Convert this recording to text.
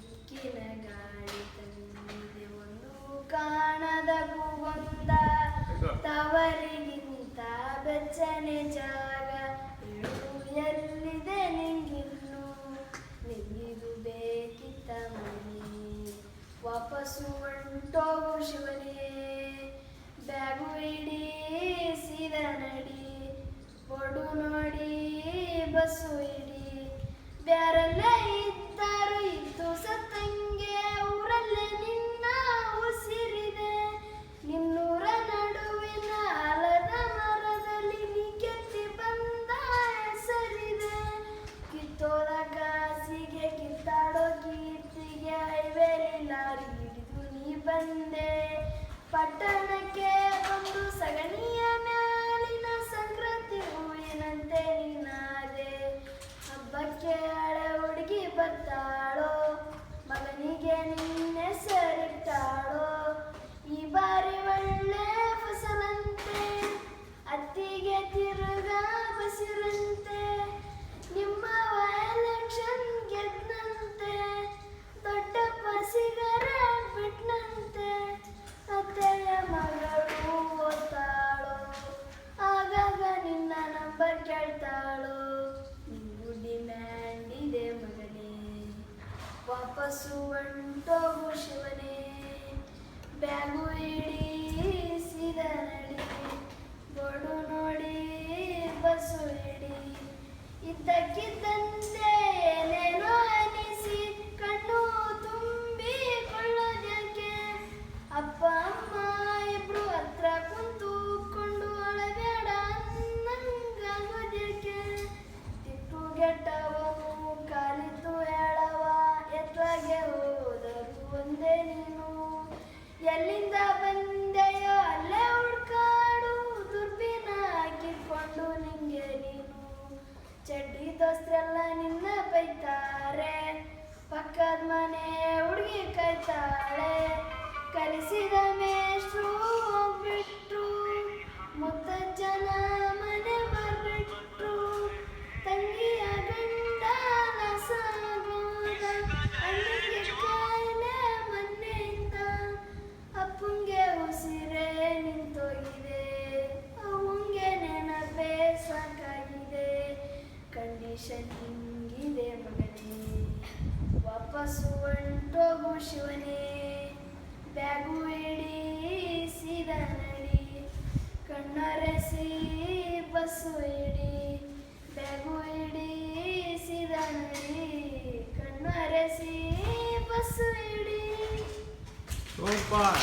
ದಿಕ್ಕಿನ ಗಾಳಿ ತಂದಿದೆ ಒಂದು ಕಾಣದ ಭೂವಂದ ತವರಿಗಿಂತ ಬೆಚ್ಚನೆ ಜಾಗ ಇಳು ಎಲ್ಲಿದೆ ನಿಂಗಿನ್ನು ನಿಂಗಿದು ಬೇಕಿತ್ತ ಮನೆ ವಾಪಸ್ಸು ಹೊಂಟೋಗು ಶಿವನೇ ಬ್ಯಾಗು ಇಡೀ ಸೀದಾ ನಡಿ ಒಡು ನೋಡಿ ಬಸ್ಸು ಇಡಿ ಬ್ಯಾರಲ್ಲೇ ಇದ್ದರು ಇದ್ದು ಸತ್ತಂಗೆ ಊರಲ್ಲೇ ನಿನ್ನ ಉಸಿರಿದೆ ನಿನ್ನೂರ ನಡುವಿನ ಆಲದ ಮರದಲ್ಲಿ ನೀ ಕೆತ್ತಿ ಬಂದ ಹೆಸರಿದೆ ಕಿತ್ತೋದ ಕಾಸಿಗೆ ಕಿತ್ತಾಡೋ ಕೀರ್ತಿಗೆ ಹೈವೇಲಿ ಲಾರಿ ಹಿಡಿದು ನೀ ಬಂದೆ ಪಟ್ಟಣಕ್ಕೆ ಬಂದು ಸಗಣಿಯ ಮ್ಯಾಲಿನ ಸಂಕ್ರಾಂತಿ ಹೂವಿನಂತೆ ನೀನಾದೆ ಹಬ್ಬಕ್ಕೆ ಹಳೆ ಹುಡುಗಿ ಬರ್ತಾಳೋ ಮಗನಿಗೆ ನಿನ್ನೆ ಸರಿತಾಳೋ ಈ ಬಾರಿ ಒಳ್ಳೆ ಫಸಲಂತೆ ಅತ್ತಿಗೆ ತಿರುಗ ಬಸಿರಂತೆ ನಿಮ್ಮ ಎಲೆಕ್ಷನ್ ಗೆದ್ದಂತೆ ದೊಡ್ಡಪ್ಪ ಸಿಗರೇಟ್ ಬಿಟ್ನಂತೆ ಅತ್ತೆಯ ಮಗಳು ಓದ್ತಾಳೋ ಆಗಾಗ ನಿನ್ನ ನಂಬರ್ ಕೇಳ್ತಾಳೋ ನಿಂಗು ಡಿಮ್ಯಾಂಡ್ ಇದೆ ಮಗನೇ ವಾಪಸ್ಸು ಹೊಂಟೋಗು ಶಿವನೇ ಬ್ಯಾಗು ಇಡೀ ಸೀದಾ ನಡಿ ಬೋರ್ಡು ನೋಡಿ ಬಸ್ಸು ಇಡಿ ಇದ್ದಕ್ಕಿದ್ದಂತೆ ಏನೇನೋ ಅನಿಸಿ ಕಣ್ಣು ತುಂಬಿಕೊಳ್ಳೋದಕ್ಕೆ ಅಪ್ಪ ಅಮ್ಮ ಇಬ್ರು ಹತ್ರ ಕುಂತುಕೊಂಡು ಅಳಬೇಡ ಅನ್ನಂಗಾಗೋದಕ್ಕೆ ತಿಪ್ಪುಗೆಟ್ಟವನು ಕಾಲಿತು ಹೇಳವ ಎತ್ಲಾಗೆ ಹೋದರು ಒಂದೇ ನೀನು ಎಲ್ಲಿಂದ ಬಂದೆಯೋ ಅಲ್ಲೇ ಹುಡ್ಕಾಡು ದುರ್ಬಿನ ಹಾಕಿಕೊಂಡು ನಿಂಗೆ ನೀನು ಚಡ್ಡಿ ದೋಸ್ತ್ರೆಲ್ಲ ನಿನ್ನ ಬೈತಾರೆ ಪಕ್ಕದ ಮನೆ ಹುಡುಗಿ ಕಾಯ್ತಾಳೆ ಕಲಿಸಿದ ಮೇಷ್ಟ್ರು ಹೋಗ್ಬಿಟ್ರು ಮುತ್ತಜ್ಜನ ಮನೆ ಬರ್ಬಿಟ್ರು ತಂಗಿಯ ಗಂಡ ನಸಾಗೋದ ಅಲ್ಲಿಗೆ ಕಾಯಿಲೆ ಮೊನ್ನೆಯಿಂದ ಅಪ್ಪಂಗೆ ಉಸಿರೇ ನಿಂತೋಗಿದೆ ಅವಂಗೆ ನೆನಪೇ ಸಾಕಾಗಿದೆ ಕಂಡೀಷನ್ ಹಿಂಗಿದೆ ಮಗನೇ ವಾಪಸ್ಸು ಹೊಂಟೋಗು ಶಿವನೇ ಬ್ಯಾಗು ಇಡೀ ಸೀದಾ ನಡಿ ಕಣ್ಣರೆಸಿ ಬಸ್ಸು ಇಡಿ ಬ್ಯಾಗು ಇಡೀ ಸೀದಾ ನಡಿ ಕಣ್ಣರೆಸಿ ಬಸ್ಸು ಇಡಿ ಸೂಪರ್.